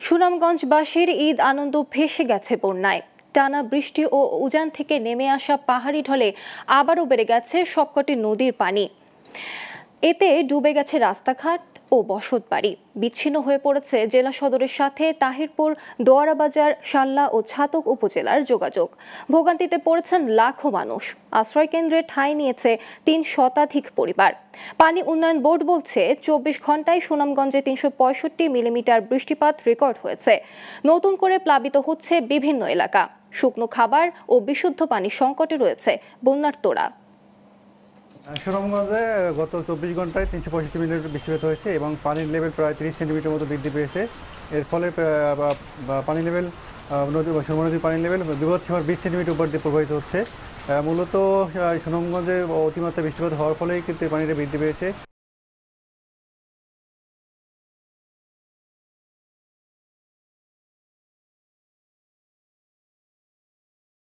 সুনামগঞ্জবাসীর ঈদ আনন্দ ভেসে গেছে বন্যায়। টানা বৃষ্টি ও উজান থেকে নেমে আসা পাহাড়ি ঢলে আবারও বেড়ে গেছে সবকটি নদীর পানি। এতে ডুবে গেছে রাস্তাঘাট ও বসতবাড়ি। বিচ্ছিন্ন হয়ে পড়েছে জেলা সদরের সাথে তাহিরপুর, দোয়ারাবাজার, শাল্লা ও ছাতক উপজেলার যোগাযোগ। ভোগান্তিতে পড়েছেন লাখো মানুষ। আশ্রয়কেন্দ্রে ঠাঁই নিয়েছে ৩ শতাধিক পরিবার। পানি উন্নয়ন বোর্ড বলছে ২৪ ঘন্টায় সুনামগঞ্জে ৩৬৫ মিলিমিটার বৃষ্টিপাত রেকর্ড হয়েছে। নতুন করে প্লাবিত হচ্ছে বিভিন্ন এলাকা। শুকনো খাবার ও বিশুদ্ধ পানির সংকটে রয়েছে বন্যার্তরা। সুনামগঞ্জে গত ২৪ ঘন্টায় ৩৬৫ মিলিমিটার বৃষ্টিপাত হয়েছে এবং পানির লেভেল প্রায় ৩০ সেন্টিমিটার মতো বৃদ্ধি পেয়েছে। এর ফলে পানি লেভেল সুরমা নদীর পানির লেভেল বিপদসীমার ২০ সেন্টিমিটার উপর দিয়ে প্রবাহিত হচ্ছে। মূলত সুনামগঞ্জে অতিমাত্রা বৃষ্টিপাত হওয়ার ফলেই কিন্তু পানিটা বৃদ্ধি পেয়েছে।